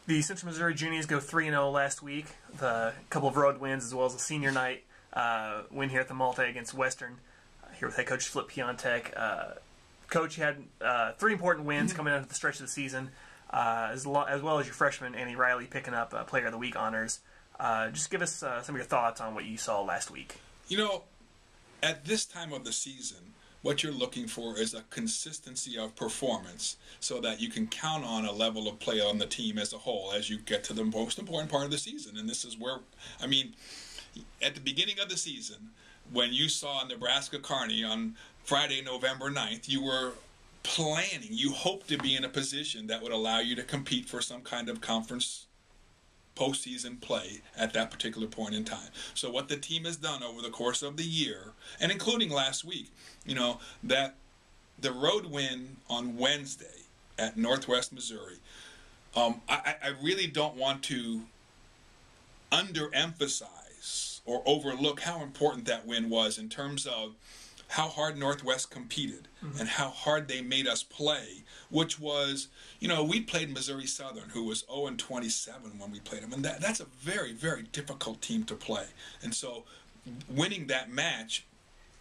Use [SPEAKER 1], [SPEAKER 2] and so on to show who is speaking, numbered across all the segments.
[SPEAKER 1] The Central Missouri Jennies go 3-0 last week. The couple of road wins as well as a senior night win here at the Multi against Western. Here with head coach Flip Piontek. Coach, you had 3 important wins coming out of the stretch of the season, as well as your freshman Annie Riley picking up Player of the Week honors. Just give us some of your thoughts on what you saw last week.
[SPEAKER 2] You know, at this time of the season, what you're looking for is a consistency of performance so that you can count on a level of play on the team as a whole as you get to the most important part of the season. And this is where, I mean, at the beginning of the season, when you saw Nebraska-Kearney on Friday, November 9th, you were planning, you hoped to be in a position that would allow you to compete for some kind of conference postseason play at that particular point in time. So what the team has done over the course of the year, and including last week, you know, that the road win on Wednesday at Northwest Missouri, I really don't want to underemphasize or overlook how important that win was in terms of how hard Northwest competed and how hard they made us play, which was, you know, we played Missouri Southern, who was 0-27 when we played them, and that's a very, very difficult team to play. And so winning that match,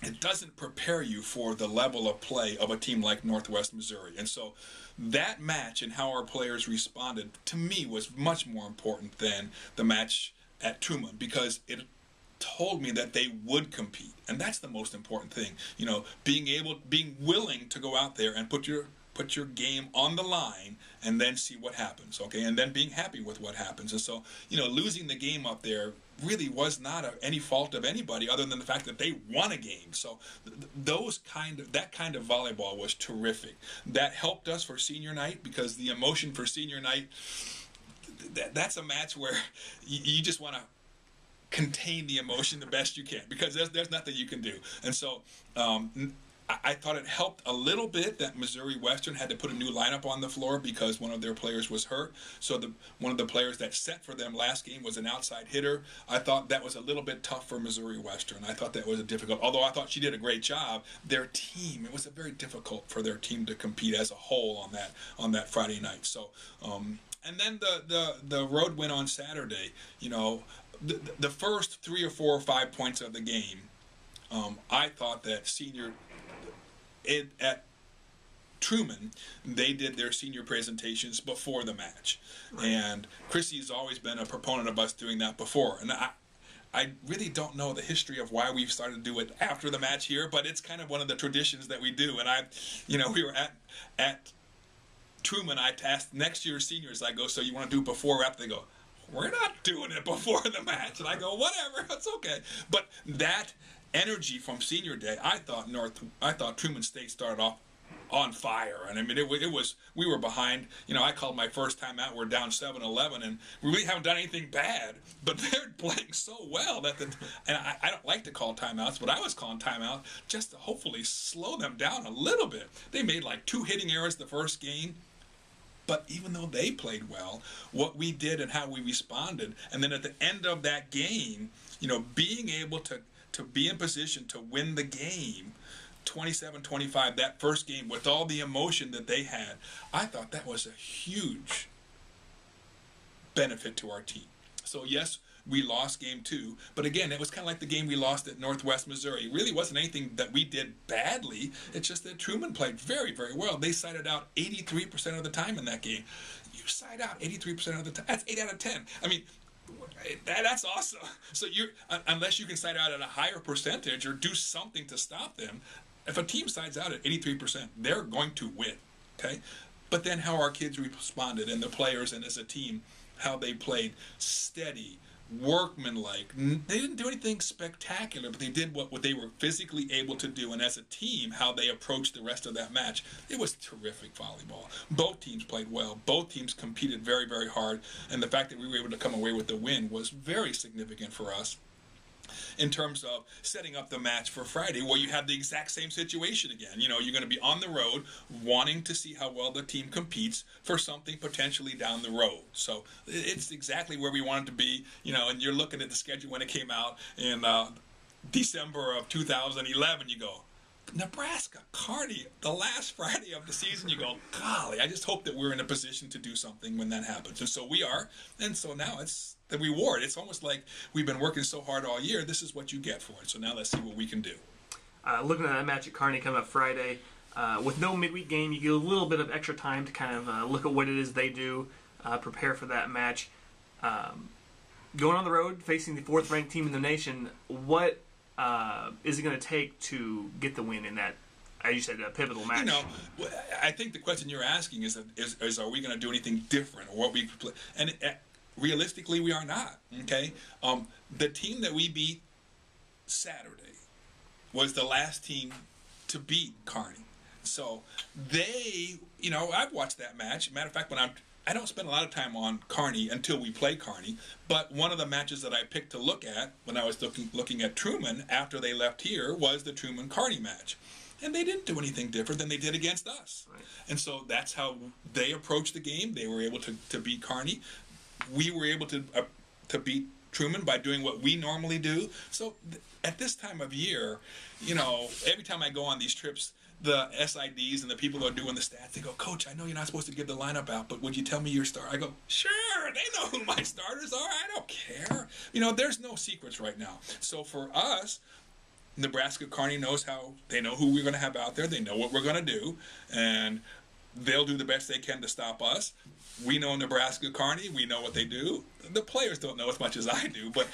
[SPEAKER 2] it doesn't prepare you for the level of play of a team like Northwest Missouri. And so that match and how our players responded, to me, was much more important than the match at Truman, because it told me that they would compete, and that's the most important thing. You know, being willing to go out there and put your game on the line and then see what happens, okay, and then being happy with what happens. And so, you know, losing the game up there really was not any fault of anybody other than the fact that they won a game. So that kind of volleyball was terrific. That helped us for senior night, because the emotion for senior night, that's a match where you just want to contain the emotion the best you can, because there's nothing you can do. And so I thought it helped a little bit that Missouri Western had to put a new lineup on the floor because one of their players was hurt. So one of the players that set for them last game was an outside hitter. I thought that was a little bit tough for Missouri Western. I thought that was a difficult, although I thought she did a great job. Their team, it was very difficult for their team to compete as a whole on that Friday night. So and then the road win on Saturday, you know, the first 3 or 4 or 5 points of the game, I thought that at Truman, they did their senior presentations before the match. Right. And Chrissy's always been a proponent of us doing that before. And I really don't know the history of why we've started to do it after the match here, but it's kind of one of the traditions that we do. And we were at Truman, I asked next year's seniors, I go, so you want to do it before or after? They go, we're not doing it before the match. And I go, whatever, it's okay. But that energy from senior day, I thought Truman State started off on fire. And I mean, we were behind. You know, I called my first time out. We're down 7-11, and we really haven't done anything bad. But they're playing so well and I don't like to call timeouts, but I was calling timeout just to hopefully slow them down a little bit. They made like 2 hitting errors the first game. But even though they played well, what we did and how we responded, and then at the end of that game, you know, being able to be in position to win the game, 27-25, that first game, with all the emotion that they had, I thought that was a huge benefit to our team. So yes, we lost game 2, but again, it was kind of like the game we lost at Northwest Missouri. It really wasn't anything that we did badly. It's just that Truman played very, very well. They sided out 83% of the time in that game. You side out 83% of the time. That's 8 out of 10. I mean, that's awesome. So unless you can side out at a higher percentage or do something to stop them, if a team sides out at 83%, they're going to win. Okay, but then how our kids responded, and the players, and as a team, how they played steady, workmanlike. They didn't do anything spectacular, but they did what they were physically able to do. And as a team, how they approached the rest of that match, it was terrific volleyball. Both teams played well. Both teams competed very, very hard. And the fact that we were able to come away with the win was very significant for us in terms of setting up the match for Friday, where you have the exact same situation again. You know, you're going to be on the road wanting to see how well the team competes for something potentially down the road. So it's exactly where we wanted to be, you know, and you're looking at the schedule when it came out in December of 2011, you go, Nebraska-Kearney, the last Friday of the season, you go, golly, I just hope that we're in a position to do something when that happens. And so we are. And so now it's the reward. It's almost like we've been working so hard all year. This is what you get for it. So now let's see what we can do.
[SPEAKER 1] Looking at that match at Kearney coming up Friday, with no midweek game, you get a little bit of extra time to kind of look at what it is they do, prepare for that match. Going on the road, facing the fourth-ranked team in the nation, what is it going to take to get the win in that, as you said, a pivotal match?
[SPEAKER 2] I think the question you're asking is are we going to do anything different, or what we play? And realistically, we are not. Okay, the team that we beat Saturday was the last team to beat Kearney. So they, I've watched that match. Matter of fact, I don't spend a lot of time on Kearney until we play Kearney, but one of the matches that I picked to look at when I was looking at Truman after they left here was the Truman-Kearney match. And they didn't do anything different than they did against us. Right. And so that's how they approached the game. They were able to beat Kearney. We were able to beat Truman by doing what we normally do. So at this time of year, every time I go on these trips, the SIDs and the people who are doing the stats, they go, Coach, I know you're not supposed to give the lineup out, but would you tell me your star? I go, sure, they know who my starters are. I don't care. There's no secrets right now. So for us, Nebraska-Kearney they know who we're going to have out there. They know what we're going to do, and they'll do the best they can to stop us. We know Nebraska-Kearney. We know what they do. The players don't know as much as I do, but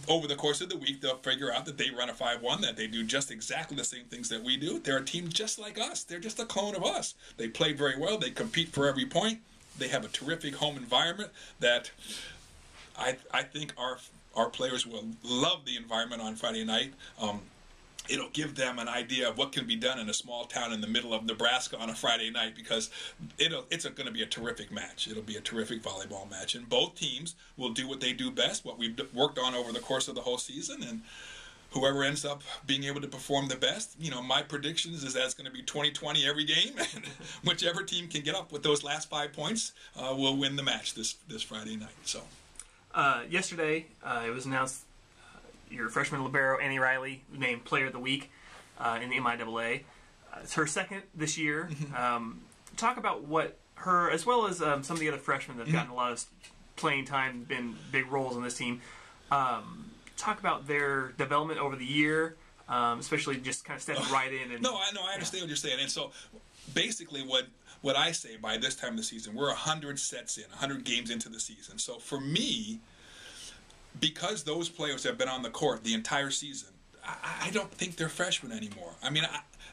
[SPEAKER 2] over the course of the week, they'll figure out that they run a 5-1, that they do just exactly the same things that we do. They're a team just like us. They're just a clone of us. They play very well. They compete for every point. They have a terrific home environment that I think our players will love the environment on Friday night. It'll give them an idea of what can be done in a small town in the middle of Nebraska on a Friday night, because it's going to be a terrific match. It'll be a terrific volleyball match. And both teams will do what they do best, what we've worked on over the course of the whole season. And whoever ends up being able to perform the best, my predictions is that it's going to be 20-20 every game. And whichever team can get up with those last 5 points will win the match this Friday night. So,
[SPEAKER 1] yesterday, it was announced your freshman libero, Annie Riley, named Player of the Week in the MIAA. It's her second this year. Talk about what her, as well as some of the other freshmen that have gotten a lot of playing time, been big roles on this team. Talk about their development over the year, especially just kind of stepping right in. And,
[SPEAKER 2] I understand what you're saying. And so basically what I say by this time of the season, we're 100 sets in, 100 games into the season. So for me, because those players have been on the court the entire season, I don't think they're freshmen anymore. I mean,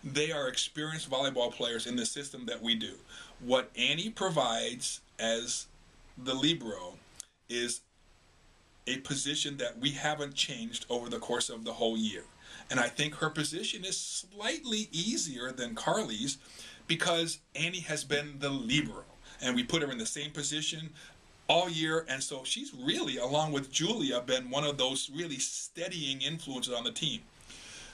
[SPEAKER 2] they are experienced volleyball players in the system that we do. What Annie provides as the libero is a position that we haven't changed over the course of the whole year. And I think her position is slightly easier than Carly's because Annie has been the libero. And we put her in the same position all year, and so she's really, along with Julia, been one of those really steadying influences on the team.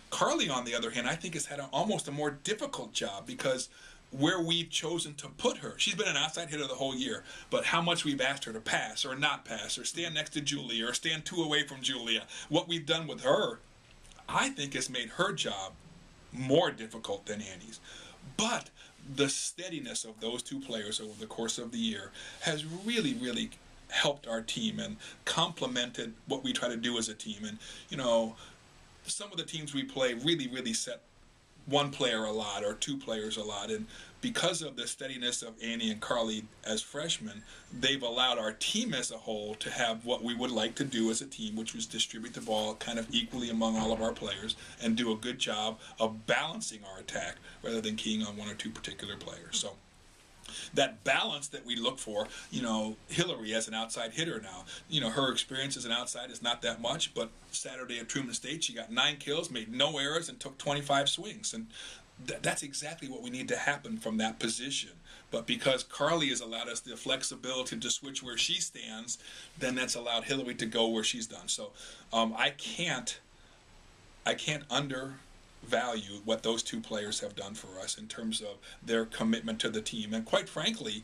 [SPEAKER 2] Carly, on the other hand, I think has had almost a more difficult job because where we've chosen to put her, she's been an outside hitter the whole year, but how much we've asked her to pass or not pass or stand next to Julia or stand 2 away from Julia, what we've done with her, I think has made her job more difficult than Annie's. But the steadiness of those 2 players over the course of the year has really, really helped our team and complemented what we try to do as a team. And, some of the teams we play really, really set 1 player a lot or 2 players a lot. And because of the steadiness of Annie and Carly as freshmen, they've allowed our team as a whole to have what we would like to do as a team, which was distribute the ball kind of equally among all of our players and do a good job of balancing our attack rather than keying on 1 or 2 particular players. So that balance that we look for, Hillary as an outside hitter now, her experience as an outside is not that much, but Saturday at Truman State, she got 9 kills, made no errors, and took 25 swings. And that's exactly what we need to happen from that position. But because Carly has allowed us the flexibility to switch where she stands, then that's allowed Hillary to go where she's done. So I can't undervalue what those 2 players have done for us in terms of their commitment to the team. And quite frankly,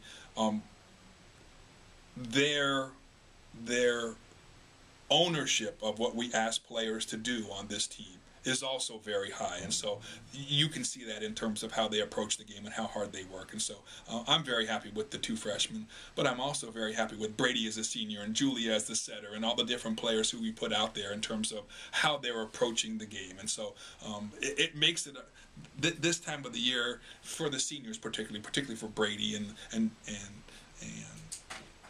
[SPEAKER 2] their ownership of what we ask players to do on this team is also very high. And so you can see that in terms of how they approach the game and how hard they work. And so I'm very happy with the 2 freshmen, but I'm also very happy with Brady as a senior and Julia as the setter and all the different players who we put out there in terms of how they're approaching the game. And so it makes it this time of the year for the seniors, particularly for Brady and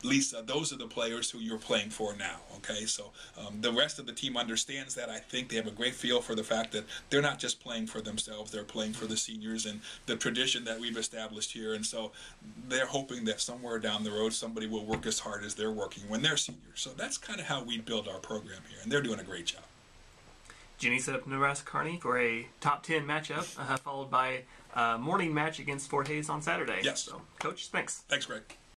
[SPEAKER 2] Lisa, those are the players who you're playing for now, okay? So the rest of the team understands that. I think they have a great feel for the fact that they're not just playing for themselves, they're playing for the seniors and the tradition that we've established here. And so they're hoping that somewhere down the road somebody will work as hard as they're working when they're seniors. So that's kind of how we build our program here, and they're doing a great job.
[SPEAKER 1] Jennies set up Nebraska-Kearney for a top 10 matchup, followed by a morning match against Fort Hays on Saturday.
[SPEAKER 2] Yes.
[SPEAKER 1] So, Coach, thanks.
[SPEAKER 2] Thanks, Greg.